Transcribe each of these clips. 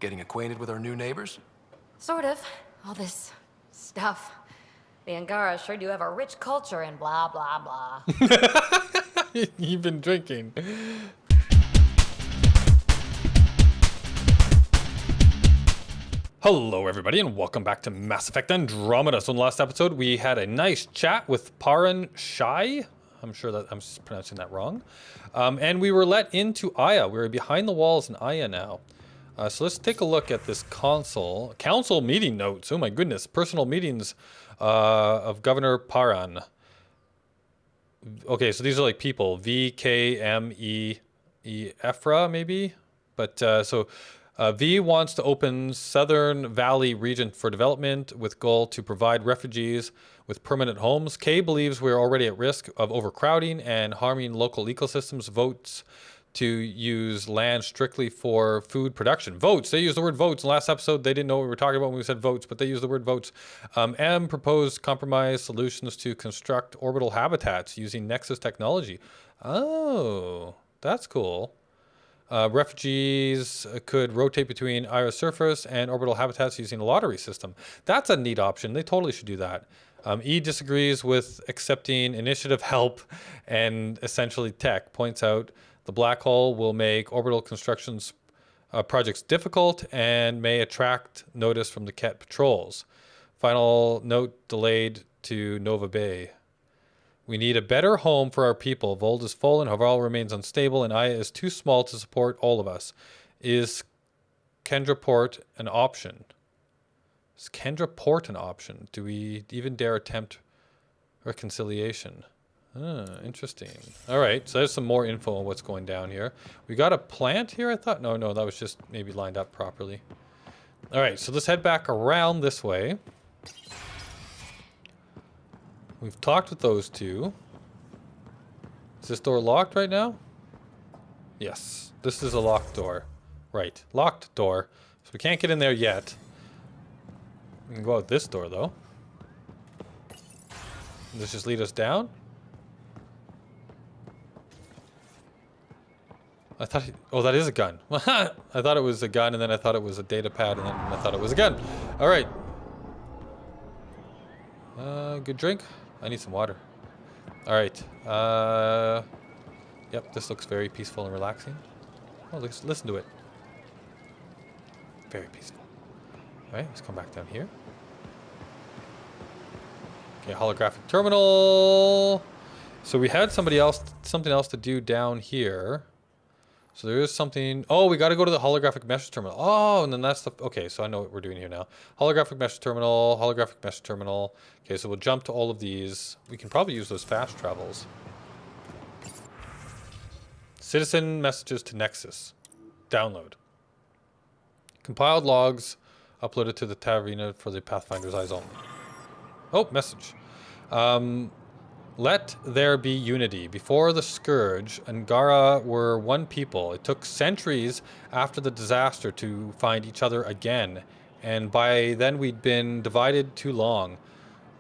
Getting acquainted with our new neighbors? Sort of. All this stuff. The Angara sure do have a rich culture and blah, blah, blah. You've been drinking. Hello everybody and welcome back to Mass Effect Andromeda. So in the last episode we had a nice chat with Paran Shai. I'm sure that I'm pronouncing that wrong. And we were let into Aya. We're behind the walls in Aya now. So let's take a look at this council meeting notes. Oh my goodness, personal meetings of Governor Paran. Okay, so these are like people. V, K, M, E, Ephra maybe? But V wants to open Southern Valley region for development with goal to provide refugees with permanent homes. K believes we're already at risk of overcrowding and harming local ecosystems. Votes to use land strictly for food production. Votes. They use the word votes. In the last episode, they didn't know what we were talking about when we said votes, but they use the word votes. M proposed compromise solutions to construct orbital habitats using Nexus technology. Oh, that's cool. Refugees could rotate between Ira's surface and orbital habitats using a lottery system. That's a neat option. They totally should do that. E disagrees with accepting initiative help and essentially tech. Points out the black hole will make orbital constructions projects difficult and may attract notice from the Ket patrols. Final note delayed to Nova Bay. We need a better home for our people. Vold is full and Haval remains unstable and Aya is too small to support all of us. Is Kendra Port an option? Is Kendra Port an option? Do we even dare attempt reconciliation? Interesting. All right, so there's some more info on what's going down here. We got a plant here, I thought? No, that was just maybe lined up properly. All right, so let's head back around this way. We've talked with those two. Is this door locked right now? Yes, this is a locked door. Right, locked door. So we can't get in there yet. We can go out this door though. Does this just lead us down? I thought, oh, that is a gun. I thought it was a gun and then I thought it was a data pad and then I thought it was a gun. All right. Good drink. I need some water. All right. Yep, this looks very peaceful and relaxing. Oh, listen to it. Very peaceful. All right, let's come back down here. Okay, holographic terminal. So we had something else to do down here. So there is something. Oh, we got to go to the holographic message terminal. Oh, and then that's the. Okay, so I know what we're doing here now. Holographic message terminal, holographic message terminal. Okay, so we'll jump to all of these. We can probably use those fast travels. Citizen messages to Nexus. Download. Compiled logs uploaded to the Tavaan for the Pathfinder's eyes only. Oh, message. Let there be unity. Before the Scourge, Angara were one people. It took centuries after the disaster to find each other again. And by then we'd been divided too long.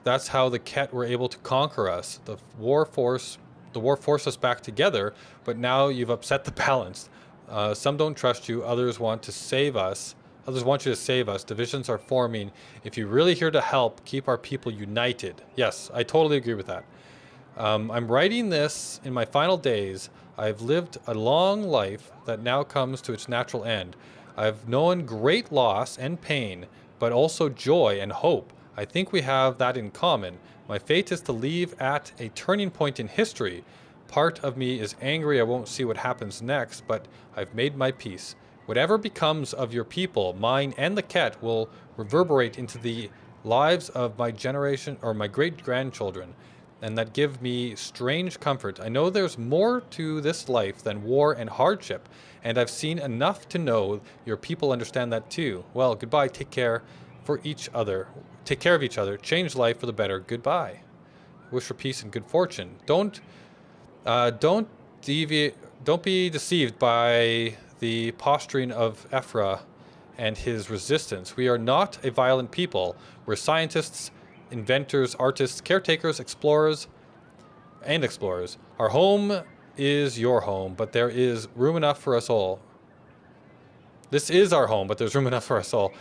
That's how the Ket were able to conquer us. The war forced us back together, but now you've upset the balance. Some don't trust you, others want to save us. Others want you to save us. Divisions are forming. If you're really here to help, keep our people united. Yes, I totally agree with that. I'm writing this in my final days. I've lived a long life that now comes to its natural end. I've known great loss and pain, but also joy and hope. I think we have that in common. My fate is to leave at a turning point in history. Part of me is angry I won't see what happens next, but I've made my peace. Whatever becomes of your people, mine and the Ket, will reverberate into the lives of my generation or my great-grandchildren. And that give me strange comfort. I know there's more to this life than war and hardship, and I've seen enough to know your people understand that too. Well, goodbye. Take care for each other. Take care of each other. Change life for the better. Goodbye. Wish for peace and good fortune. Don't be deceived by the posturing of Ephra and his resistance. We are not a violent people. We're scientists, inventors, artists, caretakers, explorers. Our home is your home, but there is room enough for us all. This is our home, but there's room enough for us all.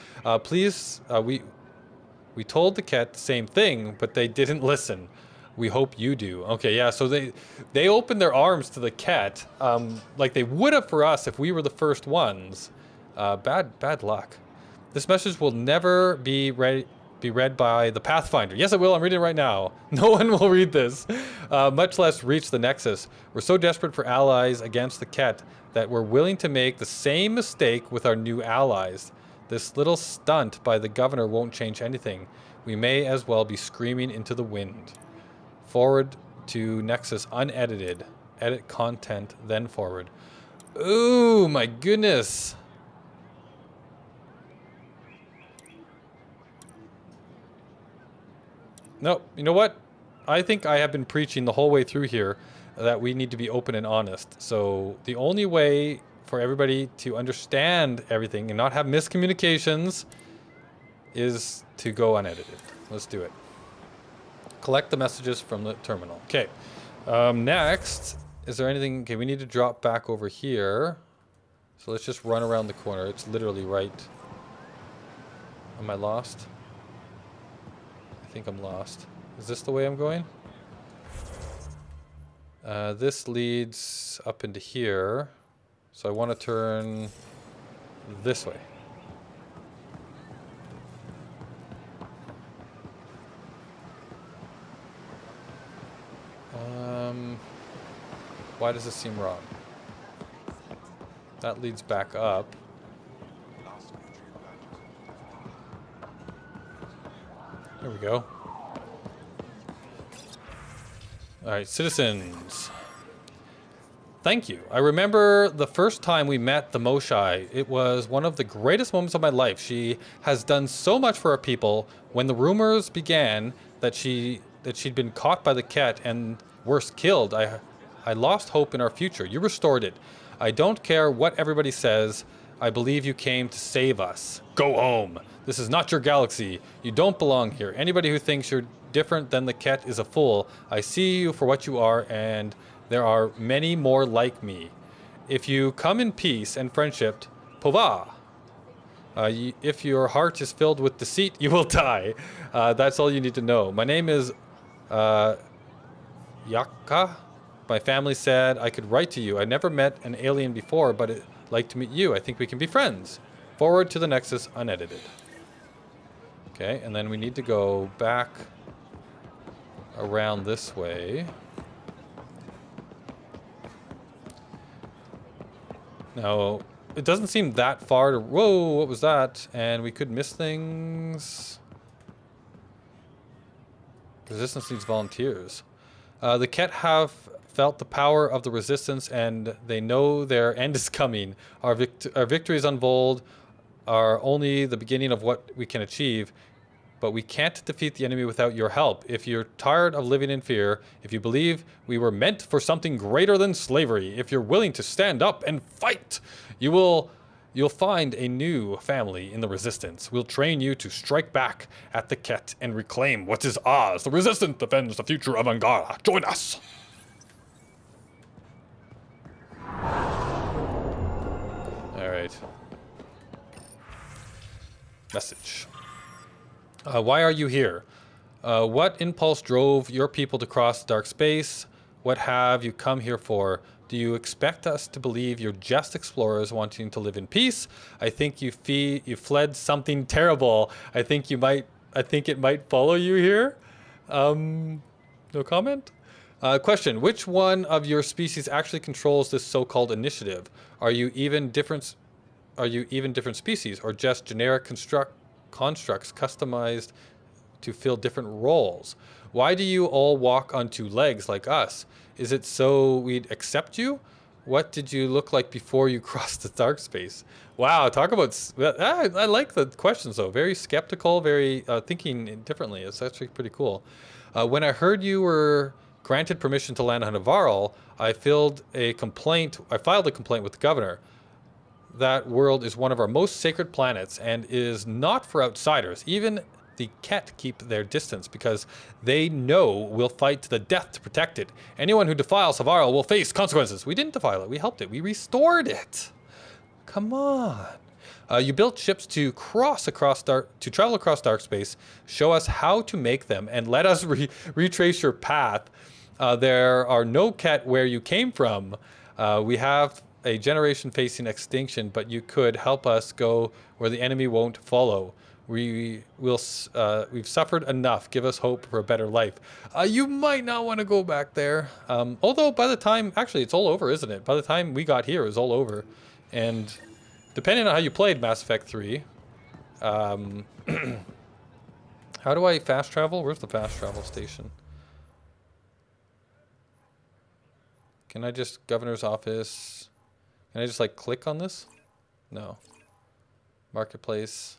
Please, we told the cat the same thing, but they didn't listen. We hope you do. Okay, yeah, so they opened their arms to the cat, like they would have for us if we were the first ones. Bad luck. This message will never be read by the Pathfinder. Yes, it will. I'm reading it right now. No one will read this, much less reach the Nexus. We're so desperate for allies against the cat that we're willing to make the same mistake with our new allies. This little stunt by the governor won't change anything. We may as well be screaming into the wind. Forward to Nexus unedited. Edit content, then forward. Ooh, my goodness. No, you know what? I think I have been preaching the whole way through here that we need to be open and honest. So the only way for everybody to understand everything and not have miscommunications is to go unedited. Let's do it. Collect the messages from the terminal. Okay. Next, is there anything? Okay, we need to drop back over here. So let's just run around the corner. It's literally right. Am I lost? I think I'm lost. Is this the way I'm going? This leads up into here. So I want to turn this way. Why does this seem wrong? That leads back up. There we go. Alright, citizens. Thank you. I remember the first time we met the Moshai. It was one of the greatest moments of my life. She has done so much for our people. When the rumors began that she'd been caught by the cat and worse, killed, I lost hope in our future. You restored it. I don't care what everybody says. I believe you came to save us. Go home. This is not your galaxy. You don't belong here. Anybody who thinks you're different than the cat is a fool. I see you for what you are, and there are many more like me. If you come in peace and friendship, Pivara. If your heart is filled with deceit, you will die. That's all you need to know. My name is Yucca. My family said I could write to you. I never met an alien before, but I'd like to meet you. I think we can be friends. Forward to the Nexus, unedited. Okay, and then we need to go back around this way. Now, it doesn't seem that far to... Whoa, what was that? And we could miss things. Resistance needs volunteers. The Ket have felt the power of the resistance, and they know their end is coming. Our victories unfold are only the beginning of what we can achieve, but we can't defeat the enemy without your help. If you're tired of living in fear, if you believe we were meant for something greater than slavery, if you're willing to stand up and fight, you'll find a new family in the resistance. We'll train you to strike back at the Ket and reclaim what is ours. The resistance defends the future of Angaran. Join us! Alright. Message. Why are you here? What impulse drove your people to cross dark space? What have you come here for? Do you expect us to believe you're just explorers wanting to live in peace? I think you fled something terrible. I think it might follow you here. No comment? Question: which one of your species actually controls this so-called initiative? Are you even different species, or just generic constructs customized to fill different roles? Why do you all walk on two legs like us? Is it so we'd accept you? What did you look like before you crossed the dark space? Wow, talk about... I like the questions, though. Very skeptical, very thinking differently. It's actually pretty cool. When I heard you were granted permission to land on Navarro, I filed a complaint with the governor. That world is one of our most sacred planets and is not for outsiders. Even the Ket keep their distance because they know we'll fight to the death to protect it. Anyone who defiles Pivara will face consequences. We didn't defile it. We helped it. We restored it. Come on. You built ships to travel across dark space, show us how to make them, and let us retrace your path. There are no Ket where you came from. We have a generation facing extinction, but you could help us go where the enemy won't follow. We've suffered enough. Give us hope for a better life. You might not want to go back there. Although by the time, actually it's all over, isn't it? By the time we got here, it was all over. And depending on how you played Mass Effect 3, how do I fast travel? Where's the fast travel station? Can I just, governor's office, can I just like click on this? No. Marketplace.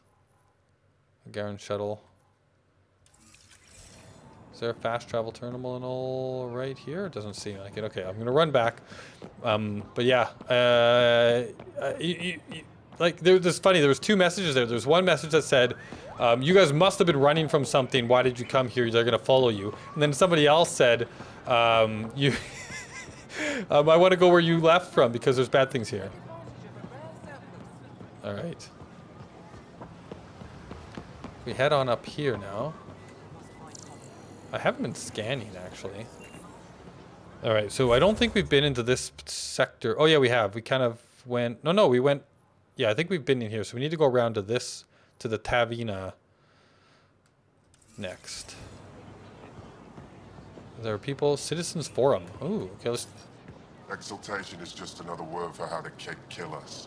Angaran shuttle. Is there a fast travel terminal right here? It doesn't seem like it. Okay, I'm gonna run back. But yeah, like there's funny. There was two messages there. There's one message that said, "You guys must have been running from something. Why did you come here? They're gonna follow you." And then somebody else said, "You, I want to go where you left from because there's bad things here." All right. We head on up here now. I haven't been scanning, actually. Alright, so I don't think we've been into this sector. Oh, yeah, we have. We kind of went... No, we went... Yeah, I think we've been in here. So we need to go around to this, to the Tavaan next. There are people... Citizens Forum. Ooh, okay, let's... Exaltation is just another word for how the Keg kill us.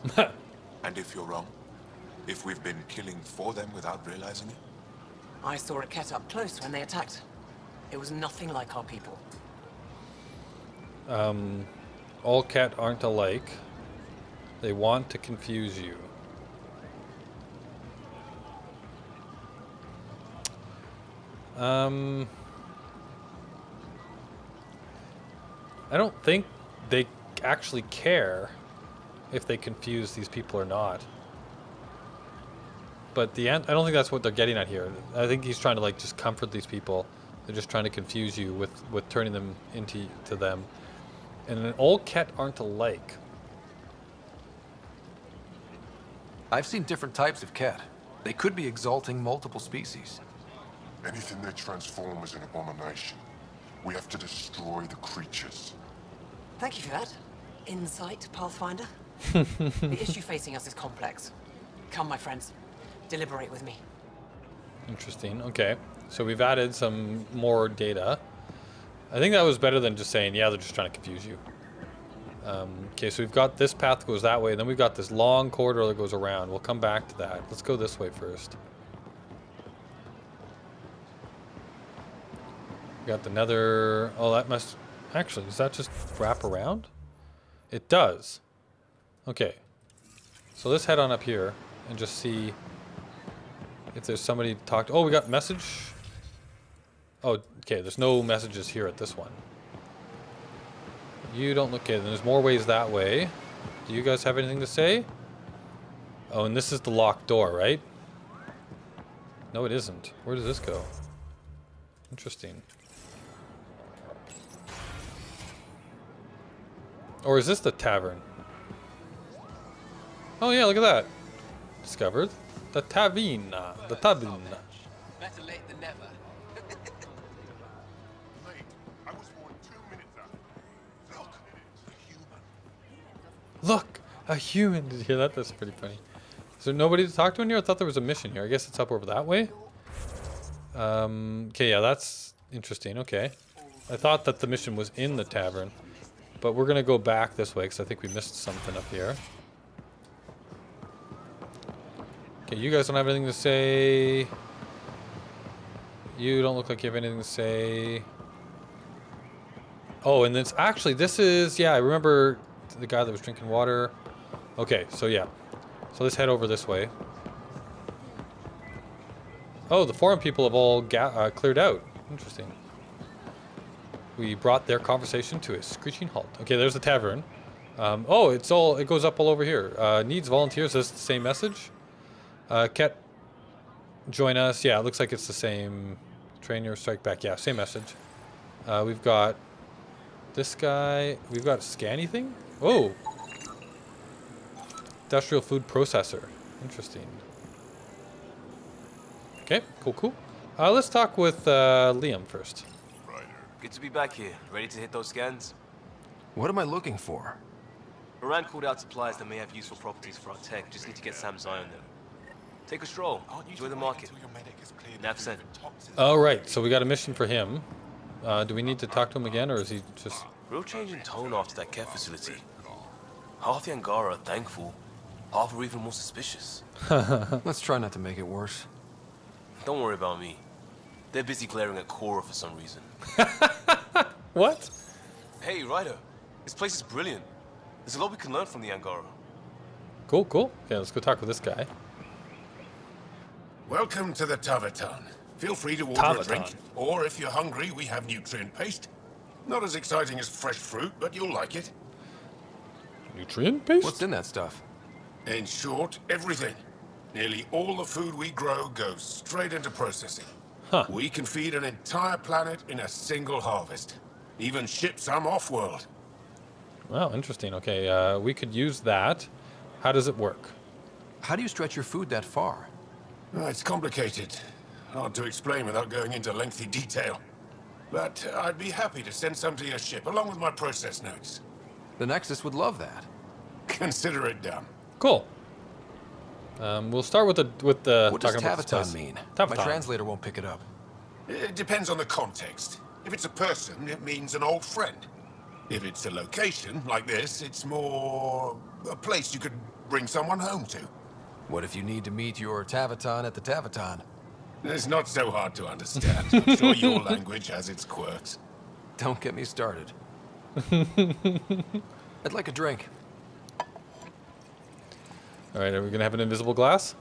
And if you're wrong? If we've been killing for them without realizing it? I saw a Ket up close when they attacked. It was nothing like our people. All Ket aren't alike. They want to confuse you. I don't think they actually care if they confuse these people or not. But I don't think that's what they're getting at here. I think he's trying to like just comfort these people. They're just trying to confuse you with turning them into them. And all Ket aren't alike. I've seen different types of Ket. They could be exalting multiple species. Anything they transform is an abomination. We have to destroy the creatures. Thank you for that. Insight, Pathfinder. The issue facing us is complex. Come, my friends. Deliberate with me. Interesting. Okay. So we've added some more data. I think that was better than just saying, yeah, they're just trying to confuse you. Okay, so we've got this path that goes that way, and then we've got this long corridor that goes around. We'll come back to that. Let's go this way first. We got the nether... Oh, that must... Actually, does that just wrap around? It does. Okay. So let's head on up here and just see if there's somebody to talk to. Oh, we got message. Oh, okay. There's no messages here at this one. You don't look... Okay, then there's more ways that way. Do you guys have anything to say? Oh, and this is the locked door, right? No, it isn't. Where does this go? Interesting. Or is this the tavern? Oh yeah, look at that. Discovered. The Tavaan. The Tavaan. Better late than never. Late. I was born 2 minutes after. Look, a human. Look! A human! Did you hear that? That's pretty funny. Is there nobody to talk to in here? I thought there was a mission here. I guess it's up over that way. Okay, yeah, that's interesting. Okay. I thought that the mission was in the tavern. But we're going to go back this way because I think we missed something up here. Okay, you guys don't have anything to say. You don't look like you have anything to say. Oh, and this actually, this is, yeah, I remember the guy that was drinking water. Okay, so yeah. So let's head over this way. Oh, the forum people have all cleared out. Interesting. We brought their conversation to a screeching halt. Okay, there's the tavern. Oh, it goes up all over here. Needs volunteers. Is this the same message? Ket, join us. Yeah, it looks like it's the same. Train your strike back. Yeah, same message. We've got this guy. We've got a scanny thing. Oh, industrial food processor. Interesting. Okay, cool. Let's talk with Liam first. Good to be back here. Ready to hit those scans? What am I looking for? Moran called out supplies that may have useful properties for our tech. Just need to get Sam's eye on them. Take a stroll. Enjoy the market. Nav sent. All right, so we got a mission for him. Do we need to talk to him again, or is he just... Real change in tone after that care facility. Half the Angara are thankful. Half are even more suspicious. Let's try not to make it worse. Don't worry about me. They're busy glaring at Cora for some reason. What? Hey, Ryder. This place is brilliant. There's a lot we can learn from the Angara. Cool. Okay, let's go talk with this guy. Welcome to the Tavaan. Feel free to order a drink, or if you're hungry, we have nutrient paste. Not as exciting as fresh fruit, but you'll like it. Nutrient paste? What's in that stuff? In short, everything. Nearly all the food we grow goes straight into processing. Huh. We can feed an entire planet in a single harvest. Even ship some off-world. Wow, interesting. Okay, we could use that. How does it work? How do you stretch your food that far? It's complicated. Hard to explain without going into lengthy detail. But I'd be happy to send some to your ship, along with my process notes. The Nexus would love that. Consider it done. Cool. We'll start with the What does talking about this Tavaan place. mean? Tavaan. My translator won't pick it up. It depends on the context. If it's a person, it means an old friend. If it's a location, like this, it's more a place you could bring someone home to. What if you need to meet your Tavaan at the Tavaan? It's not so hard to understand. I'm sure your language has its quirks. Don't get me started. I'd like a drink. All right, are we gonna have an invisible glass?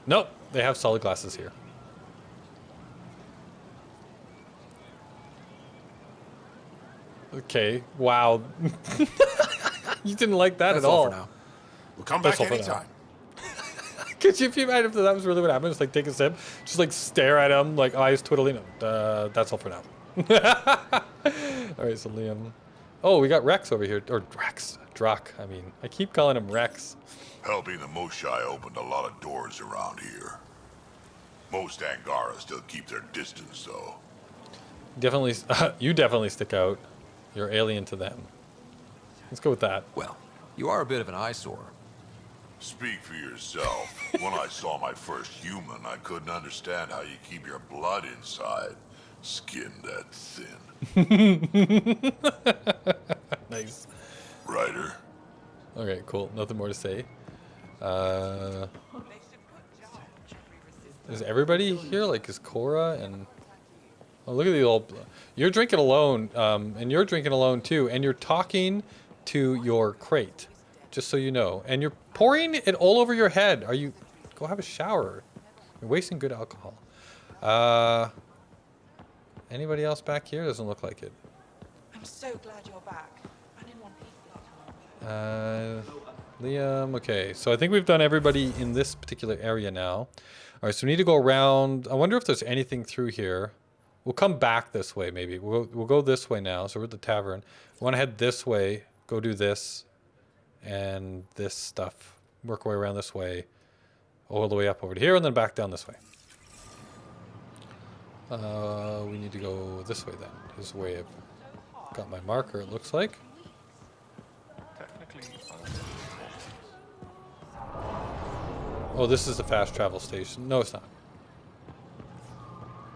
Nope, they have solid glasses here. Okay, wow. You didn't like that That's at all. for now. We'll come That's back all for now. anytime. Could you imagine if that was really what happened? Just like take a sip, just like stare at him, like eyes twiddling. That's all for now. All right, so Liam. Oh, we got Rex over here, or Rex, Drak. I mean, I keep calling him Rex. Helping the Moshai opened a lot of doors around here. Most Angara still keep their distance, though. Definitely, you definitely stick out. You're alien to them. Let's go with that. Well, you are a bit of an eyesore. Speak for yourself. When I saw my first human, I couldn't understand how you keep your blood inside. Skin that thin. Nice. Ryder? Okay, cool. Nothing more to say. Is everybody here? Like, is Cora and... Oh, look at the old... You're drinking alone, and you're drinking alone too, and you're talking to your crate, just so you know. And you're pouring it all over your head. Are you... Go have a shower. You're wasting good alcohol. Anybody else back here? Doesn't look like it. I'm so glad you're back. I didn't want people. Liam, okay. So I think we've done everybody in this particular area now. All right, so we need to go around. I wonder if there's anything through here. We'll come back this way, maybe. We'll go this way now. So we're at the tavern. We want to head this way, go do this, and this stuff. Work our way around this way, all the way up over to here, and then back down this way. We need to go this way then. This way I've got my marker, it looks like. Oh, this is the fast travel station. No, it's not.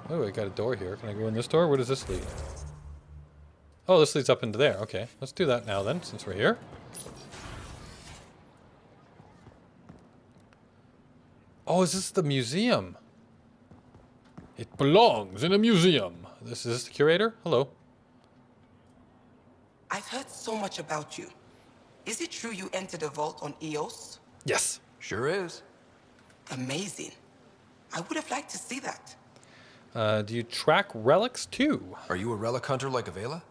Oh, I got a door here. Can I go in this door? Where does this lead? Oh, this leads up into there. Okay, let's do that now then, since we're here. Oh, is this the museum? It belongs in a museum. Is this the curator? Hello. I've heard so much about you. Is it true you entered a vault on Eos? Yes. Sure is. Amazing. I would have liked to see that. Do you track relics too? Are you a relic hunter like Avela?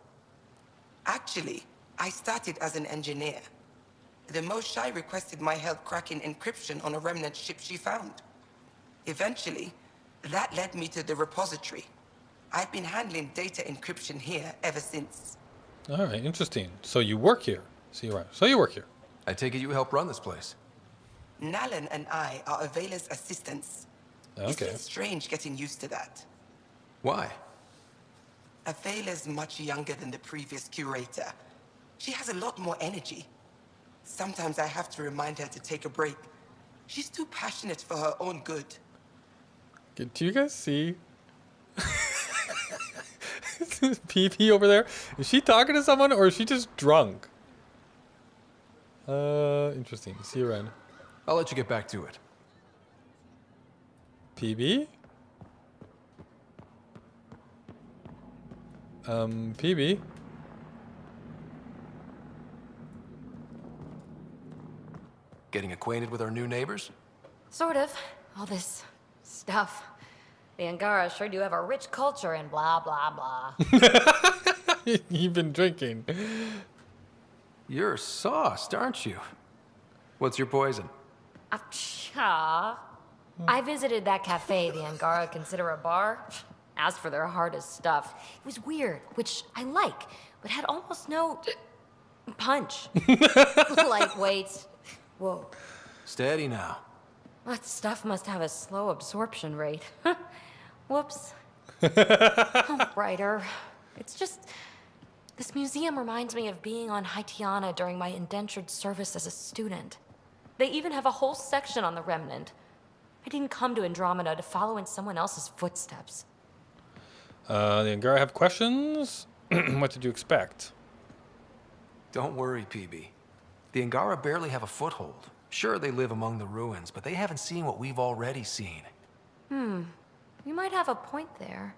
Actually, I started as an engineer. The Moshai requested my help cracking encryption on a remnant ship she found. Eventually, that led me to the repository. I've been handling data encryption here ever since. All right, interesting. So you work here. So you work here. I take it you help run this place. Nalan and I are Avela's assistants. It Okay. feels strange getting used to that. Why? Avela's much younger than the previous curator. She has a lot more energy. Sometimes I have to remind her to take a break. She's too passionate for her own good. Do you guys see Peebee over there? Is she talking to someone or is she just drunk? Interesting. See you around. I'll let you get back to it. Peebee? Peebee? Getting acquainted with our new neighbors? Sort of. All this stuff. The Angara sure do have a rich culture and blah, blah, blah. You've been drinking. You're sauced, aren't you? What's your poison? I visited that cafe the Angara consider a bar. Asked for their hardest stuff. It was weird, which I like, but had almost no punch. Lightweight. Whoa. Steady now. That stuff must have a slow absorption rate. Whoops. Oh, writer. It's just... This museum reminds me of being on Haitiana during my indentured service as a student. They even have a whole section on the Remnant. I didn't come to Andromeda to follow in someone else's footsteps. The Angara have questions? What did you expect? Don't worry, Peebee. The Angara barely have a foothold. Sure, they live among the ruins, but they haven't seen what we've already seen. You might have a point there.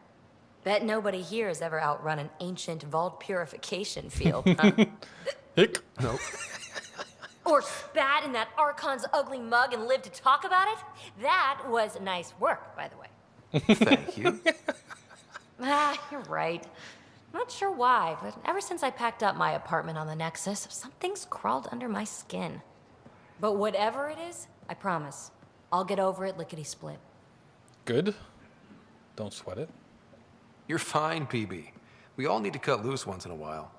Bet nobody here has ever outrun an ancient vault purification field, huh? Hick. Nope. Or spat in that Archon's ugly mug and lived to talk about it? That was nice work, by the way. Thank you. You're right. Not sure why, but ever since I packed up my apartment on the Nexus, something's crawled under my skin. But whatever it is, I promise, I'll get over it lickety-split. Good. Don't sweat it. You're fine, Peebee. We all need to cut loose once in a while.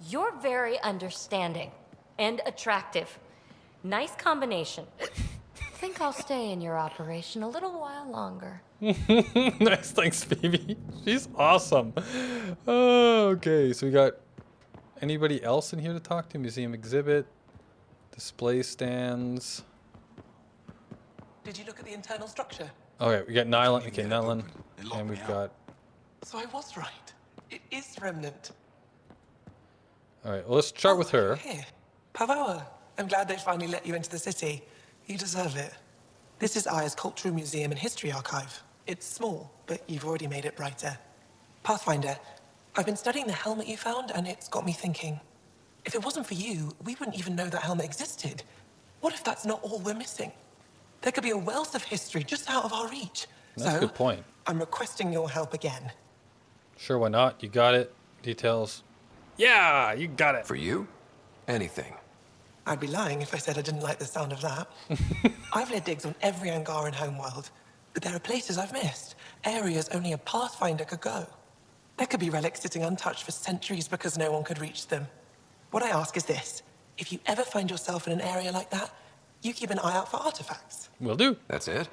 You're very understanding and attractive. Nice combination. Think I'll stay in your operation a little while longer. Nice, thanks, Peebee. She's awesome. Okay, so we got anybody else in here to talk to? Museum exhibit, display stands. Did you look at the internal structure? Okay, we got Nylon. Okay, Nylon, and we've got. So I was right. It is Remnant. All right, well, let's start with her. Here. Pivara. I'm glad they finally let you into the city. You deserve it. This is Aya's Cultural Museum and History Archive. It's small, but you've already made it brighter. Pathfinder, I've been studying the helmet you found, and it's got me thinking. If it wasn't for you, we wouldn't even know that helmet existed. What if that's not all we're missing? There could be a wealth of history just out of our reach. That's a good point. I'm requesting your help again. Sure, why not? You got it. Details. Yeah, you got it. For you? Anything. I'd be lying if I said I didn't like the sound of that. I've led digs on every Angaran homeworld, but there are places I've missed, areas only a Pathfinder could go. There could be relics sitting untouched for centuries because no one could reach them. What I ask is this: if you ever find yourself in an area like that, you keep an eye out for artifacts. Will do. That's it?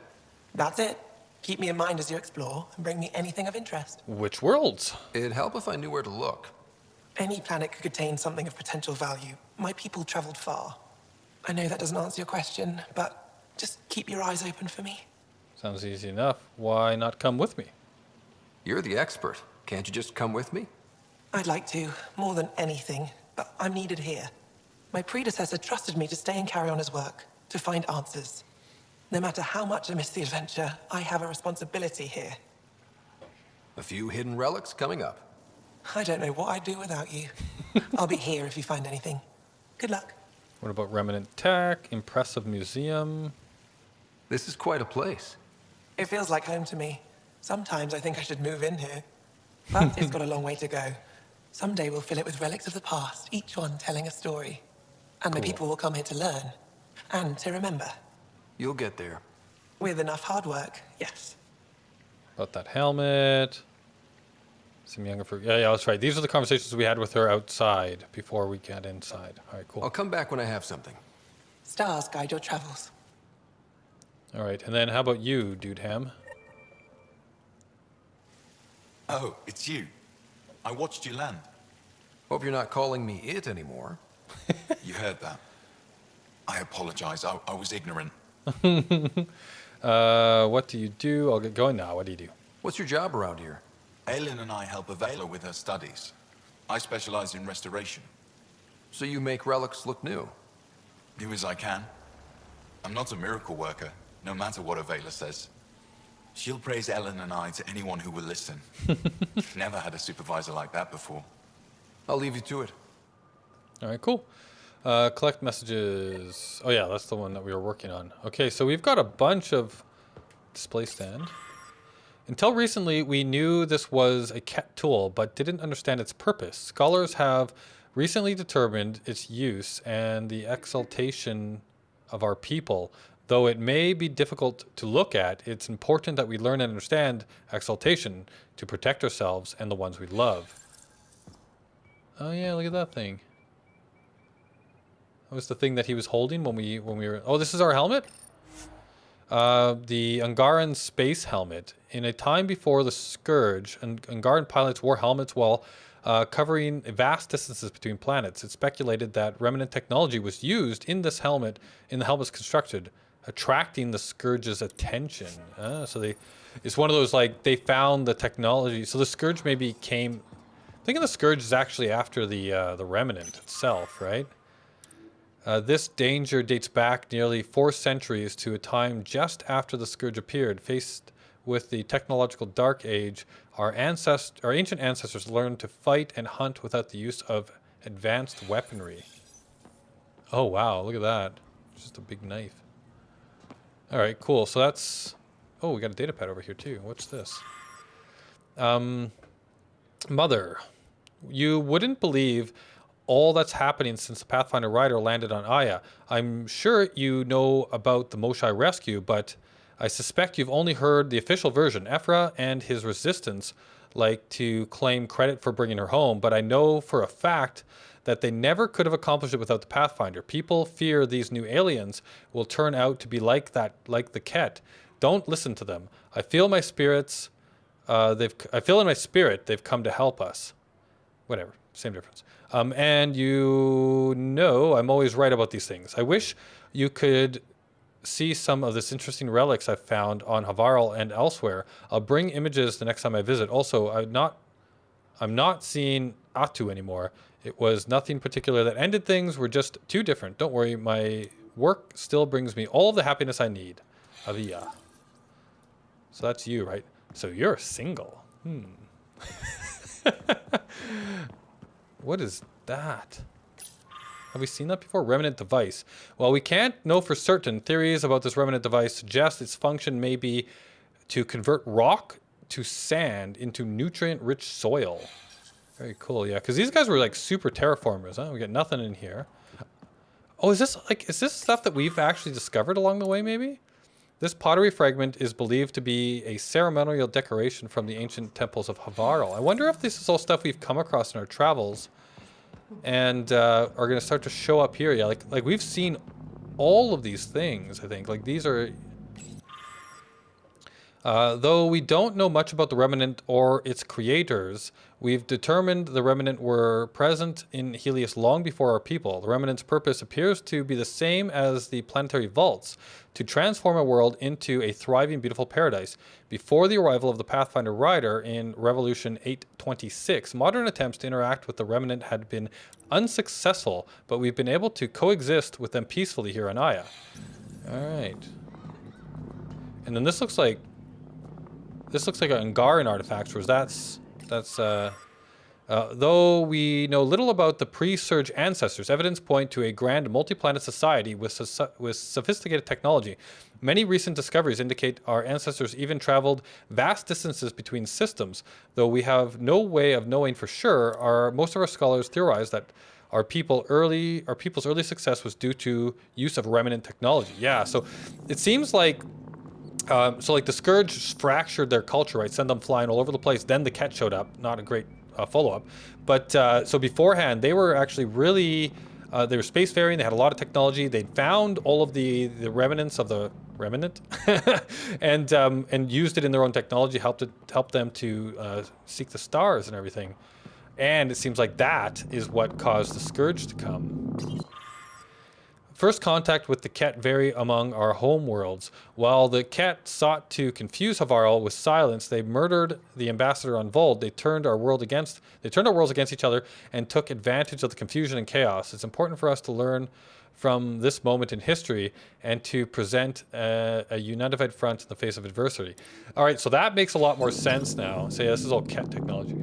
That's it. Keep me in mind as you explore, and bring me anything of interest. Which worlds? It'd help if I knew where to look. Any planet could contain something of potential value. My people traveled far. I know that doesn't answer your question, but just keep your eyes open for me. Sounds easy enough. Why not come with me? You're the expert. Can't you just come with me? I'd like to, more than anything, but I'm needed here. My predecessor trusted me to stay and carry on his work, to find answers. No matter how much I miss the adventure, I have a responsibility here. A few hidden relics coming up. I don't know what I'd do without you. I'll be here if you find anything. Good luck. What about remnant tech? Impressive museum. This is quite a place. It feels like home to me. Sometimes I think I should move in here. But it's got a long way to go. Someday we'll fill it with relics of the past, each one telling a story. And the people will come here to learn. And to remember. You'll get there. With enough hard work, yes. About that helmet. Some younger for yeah, that's right. These are the conversations we had with her outside before we get inside. All right, cool. I'll come back when I have something. Stars guide your travels. All right, and then how about you, Dude Ham? Oh, it's you. I watched you land. Hope you're not calling me it anymore. You heard that. I apologize. I was ignorant. What do you do? I'll get going now. What do you do? What's your job around here? Aylin and I help Avela with her studies. I specialize in restoration. So you make relics look new? Do as I can. I'm not a miracle worker, no matter what Avela says. She'll praise Ellen and I to anyone who will listen. Never had a supervisor like that before. I'll leave you to it. All right, cool. Collect messages. Oh yeah, that's the one that we were working on. Okay, so we've got a bunch of display stand. Until recently, we knew this was a cat tool, but didn't understand its purpose. Scholars have recently determined its use and the exaltation of our people. Though it may be difficult to look at, it's important that we learn and understand exaltation to protect ourselves and the ones we love. Oh yeah, look at that thing. That was the thing that he was holding when we were... Oh, this is our helmet? The Angaran space helmet. In a time before the Scourge, Angaran pilots wore helmets while covering vast distances between planets. It's speculated that remnant technology was used in this helmet, in the helmet's constructed, attracting the Scourge's attention. So it's one of those, like, they found the technology. So the Scourge maybe came... I think the Scourge is actually after the remnant itself, right? This danger dates back nearly 4 centuries to a time just after the Scourge appeared. Faced with the technological dark age, our ancient ancestors learned to fight and hunt without the use of advanced weaponry. Oh wow, look at that. Just a big knife. Alright, cool. So that's... Oh, we got a data pad over here too. What's this? Mother, you wouldn't believe all that's happening since the Pathfinder Rider landed on Aya. I'm sure you know about the Moshai rescue, but I suspect you've only heard the official version. Ephra and his resistance like to claim credit for bringing her home, but I know for a fact that they never could have accomplished it without the Pathfinder. People fear these new aliens will turn out to be like the Ket. Don't listen to them. I feel my spirits. I feel in my spirit they've come to help us. Whatever, same difference. And you know I'm always right about these things. I wish you could see some of this interesting relics I've found on Havaral and elsewhere. I'll bring images the next time I visit. Also, I'm not seeing Atu anymore. It was nothing particular that ended things. We're just too different. Don't worry, my work still brings me all the happiness I need. Avia. So that's you, right? So you're single. What is that? Have we seen that before? Remnant device. Well, we can't know for certain. Theories about this remnant device suggest its function may be to convert rock to sand into nutrient-rich soil. Very cool, yeah. Because these guys were like super terraformers, huh? We got nothing in here. Oh, is this stuff that we've actually discovered along the way, maybe? This pottery fragment is believed to be a ceremonial decoration from the ancient temples of Havaral. I wonder if this is all stuff we've come across in our travels and are going to start to show up here. Yeah, like we've seen all of these things, I think. Like these are... though we don't know much about the Remnant or its creators, we've determined the Remnant were present in Helios long before our people. The Remnant's purpose appears to be the same as the planetary vaults, to transform a world into a thriving, beautiful paradise. Before the arrival of the Pathfinder Rider in Revolution 826, modern attempts to interact with the Remnant had been unsuccessful, but we've been able to coexist with them peacefully here on Aya. Alright. And then this looks like an Angaran artifact, whereas that's though we know little about the pre-Surge ancestors, evidence point to a grand multi-planet society with sophisticated technology. Many recent discoveries indicate our ancestors even traveled vast distances between systems, though we have no way of knowing for sure. Most of our scholars theorize that our people's early success was due to use of remnant technology. Yeah, so it seems like like the Scourge fractured their culture, right? Send them flying all over the place. Then the Ket showed up. Not a great follow-up. But so beforehand, they were actually really, they were spacefaring. They had a lot of technology. They'd found all of the remnants of the remnant, and used it in their own technology, helped them to seek the stars and everything. And it seems like that is what caused the Scourge to come. First contact with the Ket vary among our home worlds. While the Ket sought to confuse Havarl with silence, they murdered the ambassador on Vold. They turned our worlds against each other and took advantage of the confusion and chaos. It's important for us to learn from this moment in history and to present a unified front in the face of adversity. All right, so that makes a lot more sense now. So yeah, this is all Ket technology.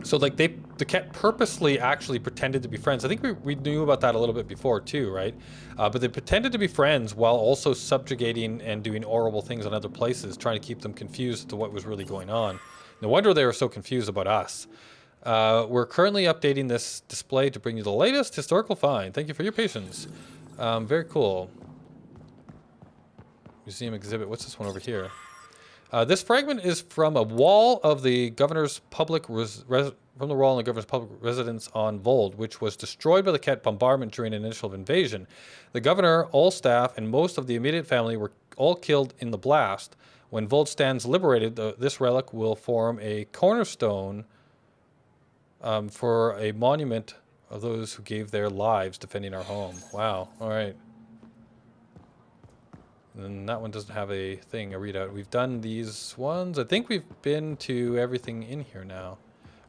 So like the Ket purposely actually pretended to be friends. I think we knew about that a little bit before too, right? But they pretended to be friends while also subjugating and doing horrible things on other places, trying to keep them confused to what was really going on. No wonder they were so confused about us. We're currently updating this display to bring you the latest historical find. Thank you for your patience. Very cool. Museum exhibit. What's this one over here? This fragment is from a wall of the governor's public residence on Vold, which was destroyed by the Ket bombardment during an initial invasion. The governor, all staff, and most of the immediate family were all killed in the blast. When Vold stands liberated, this relic will form a cornerstone for a monument of those who gave their lives defending our home. Wow. All right. And that one doesn't have a thing, a readout. We've done these ones. I think we've been to everything in here now.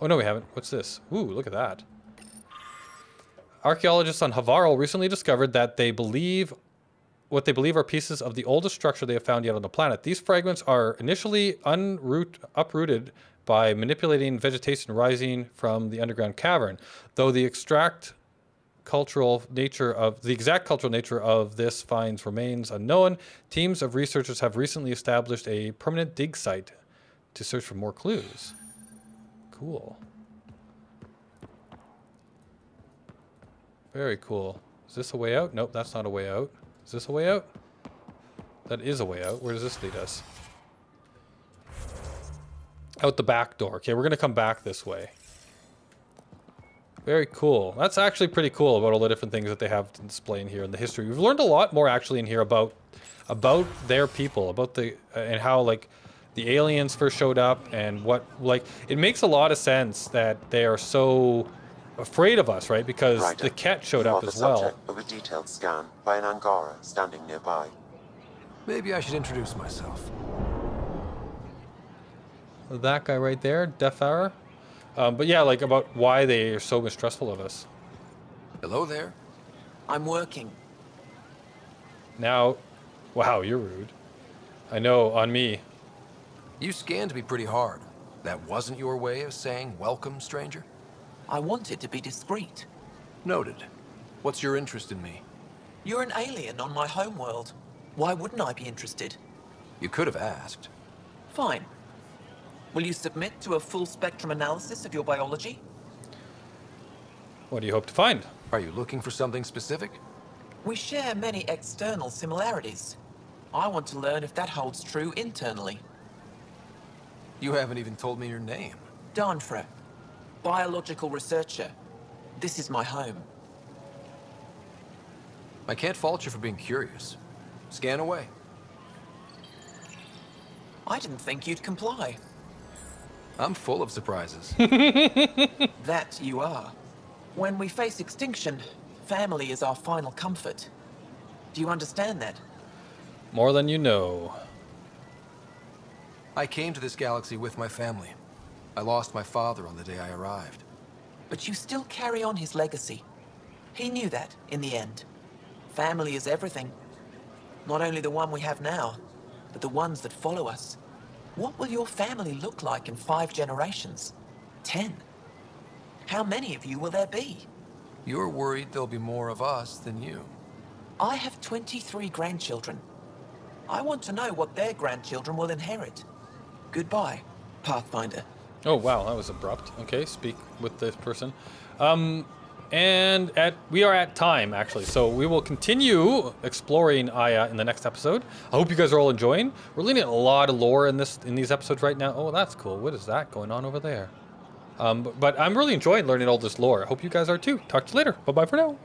Oh, no, we haven't. What's this? Ooh, look at that. Archaeologists on Havarl recently discovered that what they believe are pieces of the oldest structure they have found yet on the planet. These fragments are initially uprooted by manipulating vegetation rising from the underground cavern, though the exact cultural nature of this finds remains unknown. Teams of researchers have recently established a permanent dig site to search for more clues. Cool. Very cool. Is this a way out? Nope, that's not a way out. Is this a way out? That is a way out. Where does this lead us? Out the back door. Okay, we're gonna come back this way. Very cool. That's actually pretty cool about all the different things that they have to display in here in the history. We've learned a lot more actually in here about their people, about the and how like the aliens first showed up and what like it makes a lot of sense that they are so afraid of us, right? Because the Ket showed up as well. Subject of a detailed scan by an Angara standing nearby. Maybe I should introduce myself. That guy right there, Defara. But yeah, like about why they are so mistrustful of us. Hello there. I'm working. Now, wow, you're rude. I know, on me. You scanned me pretty hard. That wasn't your way of saying welcome, stranger? I wanted to be discreet. Noted. What's your interest in me? You're an alien on my homeworld. Why wouldn't I be interested? You could have asked. Fine. Will you submit to a full spectrum analysis of your biology? What do you hope to find? Are you looking for something specific? We share many external similarities. I want to learn if that holds true internally. You haven't even told me your name. Andromeda, biological researcher. This is my home. I can't fault you for being curious. Scan away. I didn't think you'd comply. I'm full of surprises. That you are. When we face extinction, family is our final comfort. Do you understand that? More than you know. I came to this galaxy with my family. I lost my father on the day I arrived. But you still carry on his legacy. He knew that, in the end. Family is everything. Not only the one we have now, but the ones that follow us. What will your family look like in 5 generations? 10? How many of you will there be? You're worried there'll be more of us than you. I have 23 grandchildren. I want to know what their grandchildren will inherit. Goodbye, Pathfinder. Oh, wow, that was abrupt. Okay, speak with this person. And we are at time, actually, so we will continue exploring Aya in the next episode. I hope you guys are all enjoying. We're learning a lot of lore in these episodes right now. Oh, that's cool. What is that going on over there? But I'm really enjoying learning all this lore. I hope you guys are too. Talk to you later. Bye-bye for now.